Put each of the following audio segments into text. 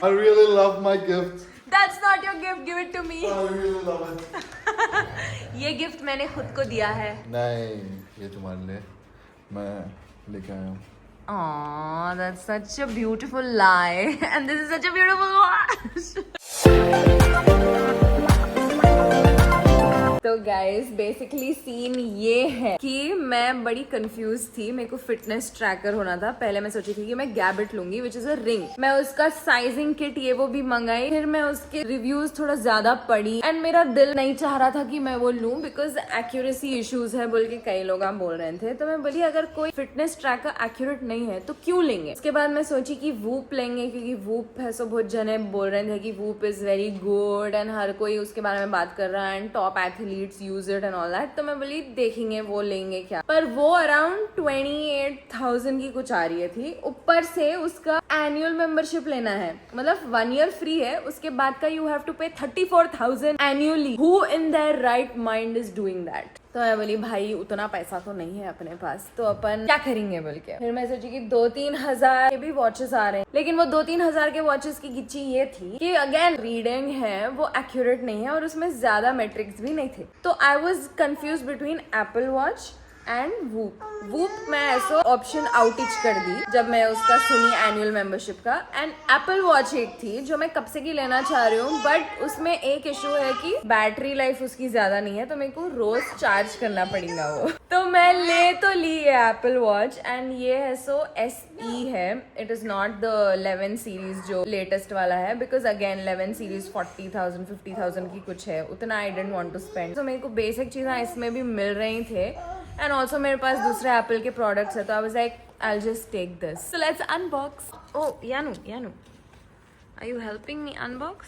I really love my gift. That's not your gift, give it to me. I really love it. ये gift मैंने खुद को दिया है. नहीं, ये तुम्हारे लिए मैं लेके आया हूँ. Aww, that's such a beautiful lie. And this is such a beautiful watch. तो गाइस बेसिकली सीन ये है कि मैं बड़ी कंफ्यूज थी. मेरे को फिटनेस ट्रैकर होना था. पहले मैं सोची थी कि मैं गैबिट लूंगी विच इज अ रिंग. मैं उसका साइजिंग किट ये वो भी मंगाई. फिर मैं उसके रिव्यूज थोड़ा ज्यादा पढ़ी एंड मेरा दिल नहीं चाह रहा था कि मैं वो लूं बिकॉज एक्यूरेसी इश्यूज है बोल के कई लोग बोल रहे थे. तो मैं बोली अगर कोई फिटनेस ट्रैकर एक्यूरेट नहीं है तो क्यों लेंगे. उसके बाद मैं सोची कि वूप लेंगे क्योंकि वूप है सो बहुत जने बोल रहे थे कि Whoop is very good and हर कोई उसके बारे में बात कर रहा है and top athletes use it and all that. तो मैं बोली देखेंगे वो लेंगे क्या. पर वो अराउंड 28,000 की कुछ आ रही थी. ऊपर से उसका एनुअल मेंबरशिप लेना है. मतलब 1 year फ्री है. उसके बाद का यू हैव टू पे 34,000 annually. Who in their right mind is doing that. तो मैं बोली भाई उतना पैसा तो नहीं है अपने पास तो अपन क्या करेंगे बोल के. फिर मैं सोची कि 2-3 हजार के भी वॉचेस आ रहे हैं. लेकिन वो 2-3 हजार के वॉचेस की गिच्ची ये थी कि अगेन रीडिंग है वो एक्यूरेट नहीं है और उसमें ज्यादा मेट्रिक्स भी नहीं थे. तो I was confuse between Apple watch and whoop. Whoop मैं ऐसा ऑप्शन आउटिच कर दी जब मैं उसका सुनी एनुअल मेंबरशिप का. एंड एप्पल वॉच एक थी जो मैं कब से की लेना चाह रही हूँ बट उसमें एक इशू है कि बैटरी लाइफ उसकी ज्यादा नहीं है तो मेरे को रोज चार्ज करना पड़ेगा वो. तो मैं ले तो ली है एप्पल वॉच एंड ये है सो SE है. It is not the 11 series जो लेटेस्ट वाला है बिकॉज अगेन 11 सीरीज 40,000 50,000 की कुछ है. उतना आई डेंट वांट टू स्पेंड. तो मेरे को बेसिक चीजें इसमें भी मिल रही थे एंड ऑल्सो मेरे पास दूसरे एप्पल के प्रोडक्ट्स है तो I was like I will just take this. So let's unbox. Oh यानू are you helping me unbox.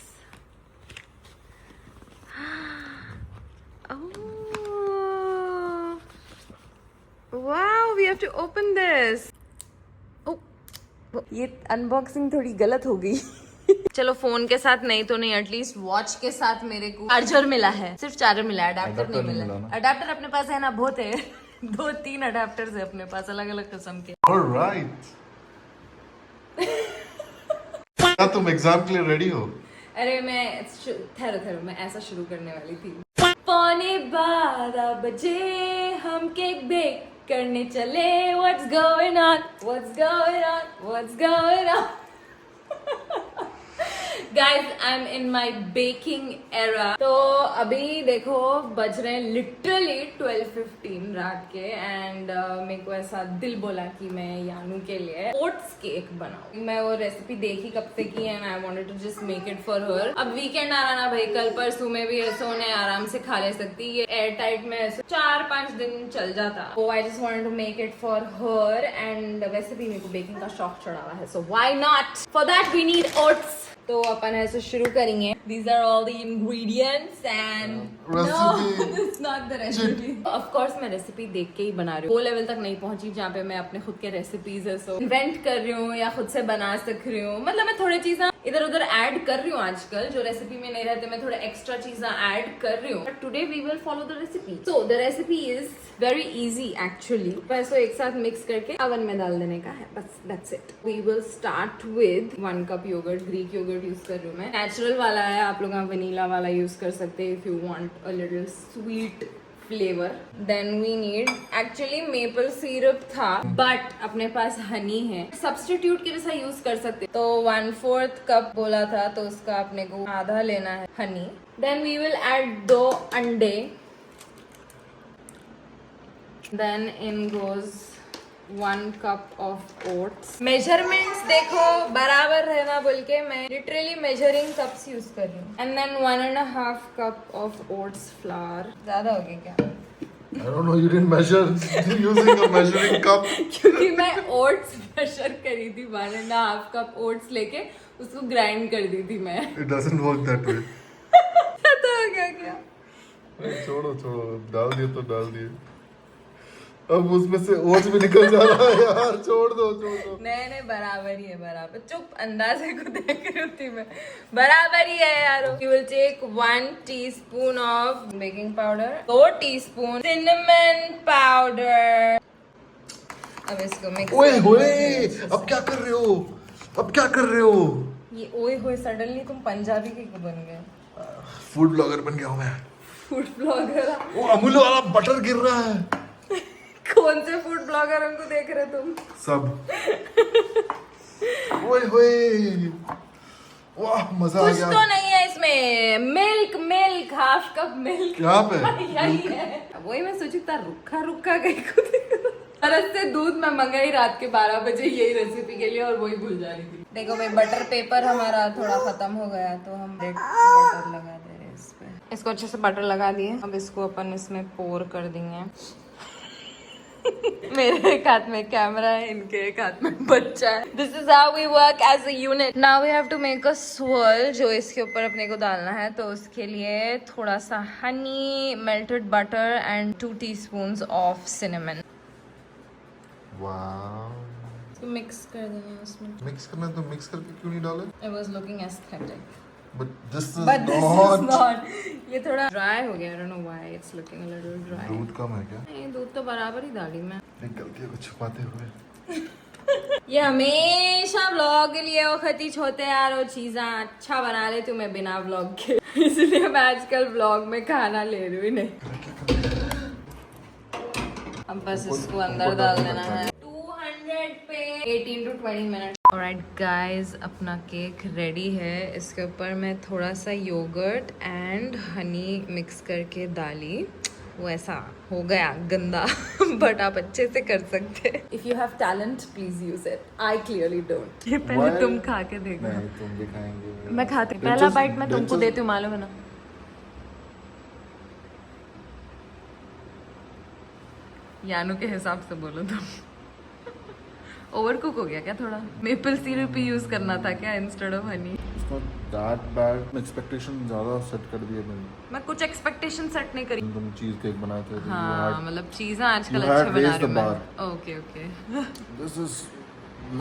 Wow we have to open this. Oh ये अनबॉक्सिंग थोड़ी गलत हो गई. चलो फोन के साथ नहीं तो नहीं एटलीस्ट वॉच के साथ मेरे को चार्जर मिला है. सिर्फ चार्जर मिला है अडेप्टर नहीं मिला. अडेप्टर अपने पास है ना बहुत है. 2-3 अडेप्टर्स है अपने पास अलग अलग किस्म के. Alright. क्या तुम एग्जाम के लिए रेडी हो. अरे मैं ठहरो मैं ऐसा शुरू करने वाली थी. 11:15 बजे हम केक बेक करने चले. What's going on? What's going on? What's going on? Guys, I'm in my baking era. तो अभी देखो बज रहे हैं लिटरली 12:15 रात के एंड मेरे को ऐसा दिल बोला कि मैं यानू के लिए ओट्स केक बनाऊं. मैं वो रेसिपी देखी कब से की and I wanted to just make it for her. अब वीकेंड आ रहा ना भाई कल परसों में भी ऐसा उन्हें आराम से खा ले सकती. ये एयर टाइट में ऐसे 4-5 दिन चल जाता. तो I just wanted to make it for her and वैसे भी मेरे को बेकिंग का शौक चढ़ा हुआ है so why not. For that we need oats. तो अपन ऐसे शुरू करेंगे. These are all the ingredients and no, this is not the recipe. Of course मैं रेसिपी देख के ही बना रही हूँ. वो लेवल तक नहीं पहुंची जहाँ पे मैं अपने खुद के रेसिपीज है सो इन्वेंट कर रही हूँ या खुद से बना सक रही हूँ. मतलब मैं थोड़ी चीजें इधर उधर ऐड कर रही हूँ आजकल जो रेसिपी में नहीं रहते. मैं थोड़े एक्स्ट्रा चीजें ऐड कर रही हूँ but today we will follow the recipe. So the recipe is very easy actually. बस एक साथ मिक्स करके अवन में डाल देने का है बस. That's it. We will start with 1 cup yogurt. Greek yogurt use कर रही हूँ मैं. नेचुरल वाला है. आप लोग वनीला वाला यूज कर सकते हैं if you want a little sweet flavour. Then we need actually maple syrup था बट अपने पास हनी है. सब्स्टिट्यूट के जैसा यूज कर सकते. तो 1/4 कप बोला था तो उसका अपने को आधा लेना है honey. Then we will add 2 अंडे. Then in goes 1 cup of oats. Measurements देखो बराबर रहना बोल के मैं लिटरली मेजरिंग कप्स यूज कर रही हूँ. And then 1.5 cup of oats flour. ज्यादा हो गया क्या. I don't know, you didn't measure using a measuring cup. क्योंकि मैं ओट्स मेजर करी थी 1.5 cup ओट्स लेके उसको ग्राइंड कर दी थी मैं. It doesn't work that way. तो हो गया क्या. छोड़ो डाल दिए तो डाल दिए. अब उसमें से ओट्स भी निकल जा रहा है यार. छोड़ दो. नहीं बराबर ही है. बराबर. चुप अंदाजे को देख रही थी मैं. बराबर ही है यार. You will take 1 teaspoon of baking powder. 2 teaspoon cinnamon powder. अब इसको मिक्स. ओए अब क्या कर रहे हो. ये ओए होए सडनली तुम पंजाबी के क्यों बन गए? फूड ब्लॉगर बन गया हूँ मैं। Food blogger? वो अमूल वाला बटर गिर रहा है। कौन से फूड ब्लॉगर हमको देख रहे तुम? सब। ओए होए, वाह मजा आ कुछ गया। तो नहीं है इसमें। Milk milk half cup milk यहाँ पे यही है। वही मैं सोची था रुखा रुखा गई खुद। तरस से दूध मैं मंगाई रात के 12 बजे यही रेसिपी के लिए और वही भूल जा रही थी। देखो भाई बटर पेपर हमारा थोड़ा खत्म हो गया तो हम बटर लगा दे रहे हैं इस पे। इसको अच्छे से बटर लगा दिए। अब इसको अपन इसमें पोर कर देंगे। मेरे एक हाथ में कैमरा है, इनके एक हाथ में बच्चा है। This is how we work as a unit. Now we have to make a swirl जो इसके ऊपर अपने को डालना है। तो उसके लिए थोड़ा सा Honey, melted butter and 2 teaspoons of cinnamon. वाह, तो मिक्स कर देना उसमें। मिक्स करना है तो मिक्स करके क्यों नहीं डाले? It was looking aesthetic. But this is But this not. is not. ये थोड़ा ड्राई हो गया। I don't know why it's looking a little dry. दूध कम है क्या? नहीं दूध तो बराबर ही डाली मैं। एक गलतियों को छुपाते हुए। ये हमेशा व्लॉग के लिए वो खतीज होते हैं यार, वो चीज़ें अच्छा बना लेती हूँ मैं बिना व्लॉग के। इसलिए मैं आजकल व्लॉग में खाना ले रही हूँ नहीं। अब बस इसको अंदर डाल देना है। 200 पे 18 to 20 मिनट। ऑलराइट गाइस, अपना केक रेडी है। इसके ऊपर मैं थोड़ा सा योगर्ट एंड हनी मिक्स करके डाली। वो ऐसा हो गया गंदा बट आप अच्छे से कर सकते हैं। If you have talent please use it. I clearly don't. ये पहले Why? तुम खा के देखो। नहीं, तुम भी खाएंगे। मैं खाती, Let's पहला just- बाइट मैं let's तुमको just- देती हूँ, मालूम है ना। यानू के हिसाब से बोलो तुम। ओवर कुक हो गया क्या थोड़ा? मेपल सिरप ही यूज करना था क्या instead of honey? It's not that bad. Expectation ज्यादा सेट कर दिए मैंने। मैं कुछ एक्सपेक्टेशन सेट नहीं करी। तुम चीज केक बनाए थे। हाँ मतलब चीजें आजकल you अच्छे had बना raised रही हूँ the मैं। bar. Okay okay. This is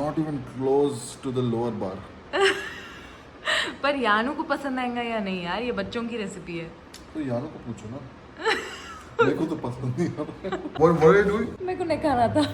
not even close to the lower bar. पर यानू को पसंद आएगा या नहीं यार, ये बच्चों की रेसिपी है। तो यारों को पूछो ना। मेरे को तो पसंद नहीं आता। What are you doing? मेरे को नहीं खाना था।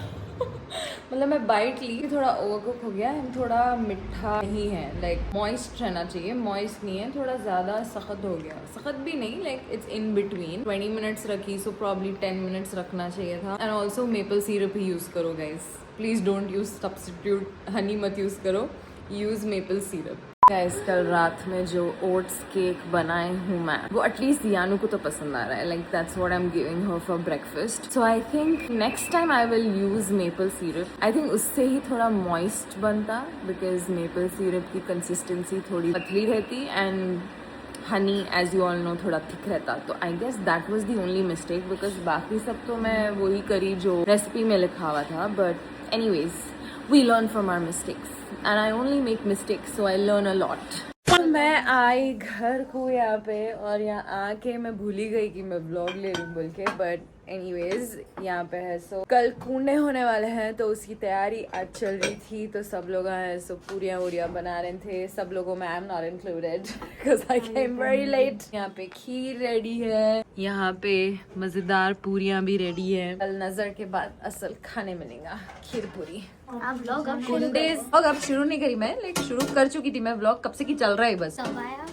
मतलब मैं बाइट ली, थोड़ा ओवरकुक हो गया एंड थोड़ा मीठा नहीं है। लाइक मॉइस्ट रहना चाहिए, मॉइस्ट नहीं है, थोड़ा ज़्यादा सख्त हो गया। सख्त भी नहीं, like it's in between. 20 minutes रखी, सो प्रॉब्ली 10 मिनट्स रखना चाहिए था। एंड ऑल्सो मेपल सिरप ही यूज़ करो guys, please don't use substitute honey मत यूज़ करो, यूज़ मेपल सिरप। गाइस कल रात में जो ओट्स केक बनाए हूँ मैं, वो एटलीस्ट यानू को तो पसंद आ रहा है। Like that's what I am giving her for breakfast. So I think next time I will use maple syrup. I think उससे ही थोड़ा मॉइस्ट बनता, बिकॉज मेपल सिरप की कंसिस्टेंसी थोड़ी पतली रहती and honey as you all know थोड़ा thick रहता। तो I guess that was the only mistake, because बाकी सब तो मैं वही करी जो रेसिपी में लिखा हुआ था। But anyways we learn from our mistakes and I only make mistakes so I learn a lot. मैं आई घर को यहाँ पे और यहाँ आके मैं भूल ही गई कि मैं व्लॉग ले रही हूँ बोल के। बट एनीवेज यहाँ पे है, सो कल कूंडे होने वाले हैं तो उसकी तैयारी आज चल रही थी। तो सब लोग आए, सो पूरियाँ वूरियाँ बना रहे थे सब लोगों में। I am not included because I came very late. यहाँ पे खीर रेडी है, यहाँ पे मजेदार पूरियाँ भी रेडी है। कल नजर के बाद असल खाने मिलेगा, खीर पूरी। आप व्लॉग अब शुरू कुंडेज व्लॉग अब शुरू नहीं करी मैं, लाइक शुरू कर चुकी थी मैं व्लॉग कब से की चल रहा है बस। कब आया?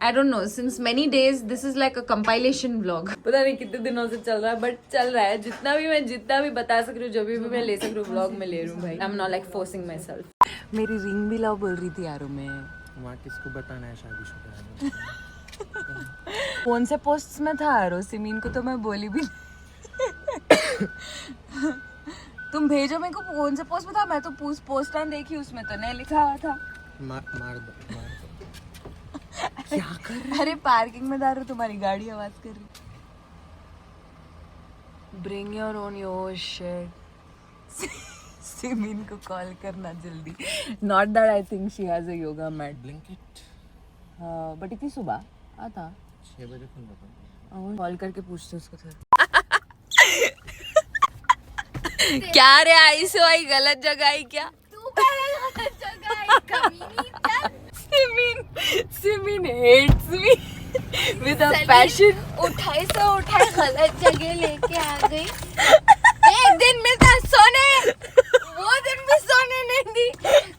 I don't know, since many days this is like a compilation vlog. पता नहीं कितने दिनों से चल रहा है बट चल रहा है। जितना भी बता सक रही हूँ, जो भी मैं ले सक रही हूँ व्लॉग में ले रही हूँ भाई। आई am not like forcing my self. मेरी रिंग भी लाओ बोल रही थी यारो में। वहाँ किसको बताना है शादीशुदा है? कौन से पोस्ट में था यारो? सिमीन को तो मैं बोली भी तुम भेजो मेरे को कौन से पोस्ट में था। मैं तो पोस्ट देखी, उसमें तो नहीं लिखा हुआ था। मार दो। क्या कर? अरे पार्किंग में दारू, तुम्हारी गाड़ी आवाज कर रही। Bring your own your shit. Simeen को कॉल करना जल्दी। Not that I think she has a yoga mat. Blinkit हाँ बट इतनी सुबह आता 6 बजे खुल जाता है। कॉल करके पूछते उसको फिर। क्या रे आई सो आई गलत जगह आई क्या? तू पहले गलत जगह आई, कमीनी चल। सिमीन hates me with a passion. उठाए गलत जगह लेके आ गई। एक दिन में था सोने, वो दिन भी सोने नहीं दी।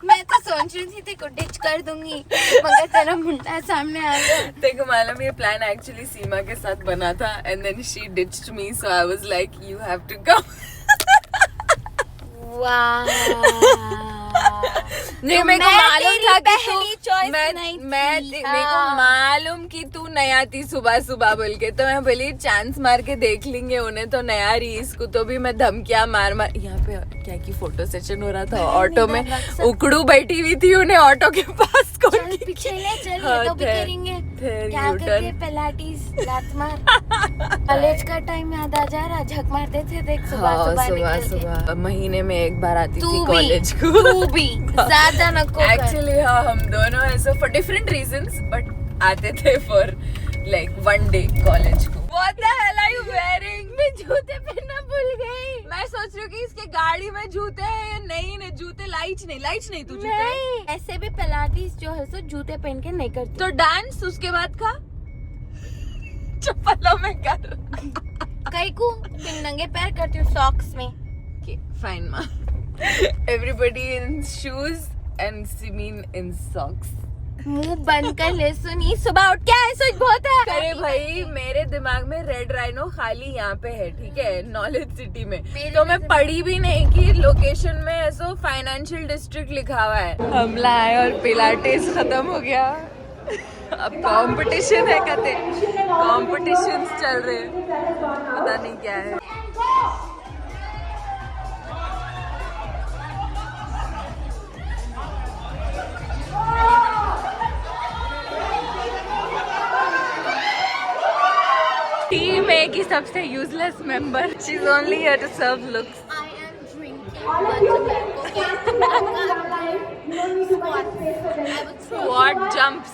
मैं तो सोच रही थी तेरे को डिच कर दूं लूंगी मगर तेरा मुंडा सामने आ गया। देखो मालूम ये प्लान एक्चुअली सीमा के साथ बना था and then she ditched me so I was like you have to come. नहीं मेरे को मालूम था कि मेरे को मालूम कि तू नया थी सुबह सुबह बोल के, तो मैं बोली चांस मार के देख लेंगे उन्हें तो नया रही इसको तो भी मैं धमकियां मार मार। यहाँ पे क्या की फोटो सेशन हो रहा था ऑटो में, उकड़ू बैठी हुई थी उन्हें ऑटो के पास पीछे ले चल ये तो भी करेंगे क्या करके पिलाटीज लात मार। कॉलेज का टाइम याद आ जा रहा, झक मारते थे देख सुबह सुबह महीने में एक बार आती तू थी भी, कॉलेज को। तू भी ज्यादा नको कर। एक्चुअली हाँ हम दोनों ऐसे फॉर डिफरेंट रीजंस बट आते थे for like one day college को। What the hell are you wearing? मैं जूते पहनना भूल गई। मैं सोच रही हूँ कि इसके गाड़ी में जूते हैं या नहीं जूते लाइच नहीं तू जूते नहीं ऐसे भी पिलाटीज जो है सो जूते पहन के नहीं करती। तो डांस उसके बाद का चप्पलों में कर कई को नंगे पैर करती हूँ सॉक्स में। फाइन माँ everybody in shoes and Simeen in socks. मुंह बंद कर ले सुनी, सुबह उठ के ऐसा बहुत है। अरे भाई मेरे दिमाग में रेड राइनो खाली यहाँ पे है ठीक है नॉलेज सिटी में, तो मैं पढ़ी भी नहीं कि लोकेशन में ऐसा फाइनेंशियल डिस्ट्रिक्ट लिखा हुआ है। हमला है और पिलाटेस खत्म हो गया, अब कंपटीशन है कहते कॉम्पिटिशन्स चल रहे हैं पता नहीं क्या है। टीम ए की सबसे useless member, she is only here to serve looks. I am drinking What jumps?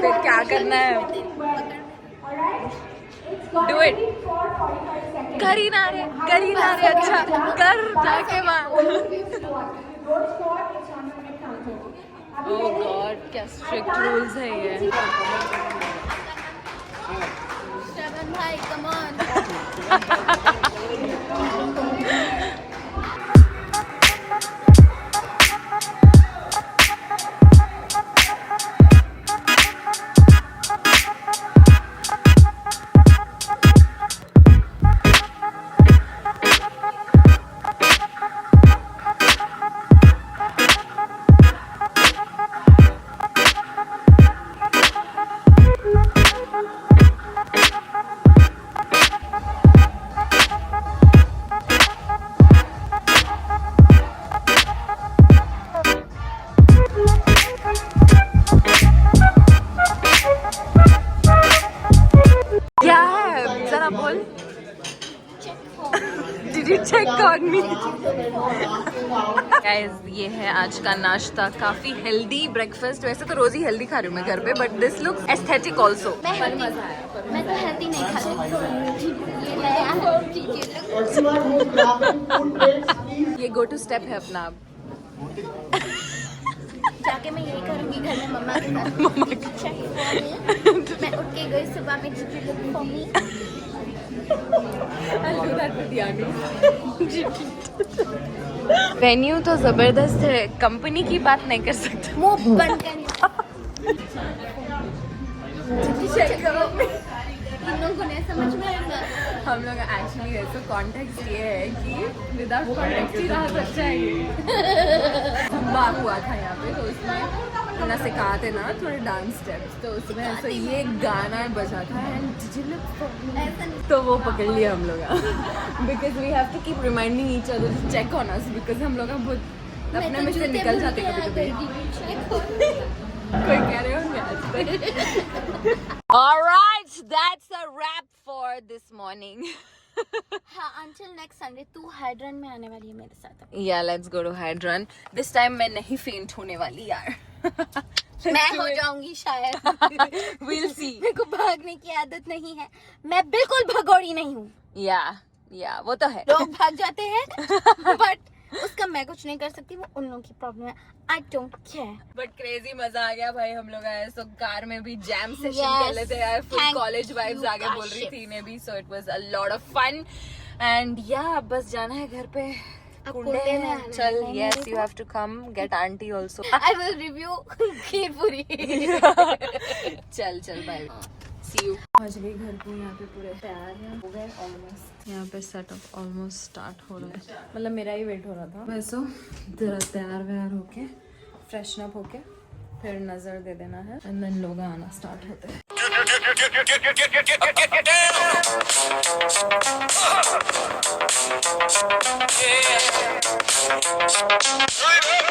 फिर क्या करना है? Do it. कर ही ना रे अच्छा कर जाके Oh God, क्या स्ट्रिक्ट रूल्स है ये। Shravan bhai, come on. क्या है जरा बोल। Did you check on me? Guys, ये है आज का नाश्ता, काफी हेल्दी ब्रेकफास्ट। वैसे तो रोज ही हेल्दी खा रही हूँ मैं घर पे but this looks aesthetic also. मैं तो हेल्दी नहीं खाती, ये नया है। ये गो टू स्टेप है अपना अब। जाके मैं यही करूंगी घर में मम्मा के साथ। मम्मा के मैं उठ के गई सुबह में चिट्ठी लिखी मम्मी। वेन्यू तो जबरदस्त है, कंपनी की बात नहीं कर सकते। मुंह बंद कर। इन लोगों को नहीं समझ में आएगा। हम लोग एक्चुअली ऐसा कॉन्टेक्स्ट ये है कि विदाउट कॉन्टेक्स्ट ही रहा अच्छा है ये। जुम्बा हुआ था यहाँ पे तो उसमें ना सिखाते ना थोड़े डांस स्टेप्स, तो उसमें ऐसा ये गाना बजा था एंड तो वो पकड़ लिया हम लोग because we have to keep reminding each other to check on us because हम लोग बहुत अपने में से निकल जाते कभी कभी। कोई कह रहे होंगे आज। Alright, that's a wrap for this morning. हाँ, until next Sunday तू हाइड्रन में आने वाली है मेरे साथ। Yeah, let's go to Hydran. This time मैं नहीं फेंट होने वाली यार। मैं हो जाऊंगी शायद। We'll see. मेरे को भागने की आदत नहीं है, मैं बिल्कुल भगोड़ी नहीं हूँ। Yeah, वो तो है। लोग भाग जाते हैं बट उसका मैं कुछ नहीं कर सकती, वो उन लोगों की प्रॉब्लम है। I don't care. But crazy मजा आ गया भाई, हम लोग आए तो कार में भी जैम सेशन Yes. कर लेते हैं, full Thank college vibes you, आगे बोल रही Kashif. थी ने भी, so it was a lot of fun. And yeah अब बस जाना है घर पे कुंडे हैं। चल yes you have to come get aunty also. I will review खीर पूरी। चल चल बाय सी यू। पहुंच गई घर पे, यहाँ पे पूरे तैयार हैं, हो गए ऑलमोस्ट। यहाँ पे सेटअप ऑलमोस्ट स्टार्ट हो रहा है, मतलब मेरा ही वेट हो रहा था। वैसे जरा तैयार व्यार होके फ्रेशन अप होके फिर नजर दे देना है एंड देन लोग आना स्टार्ट होते हैं। Yeah.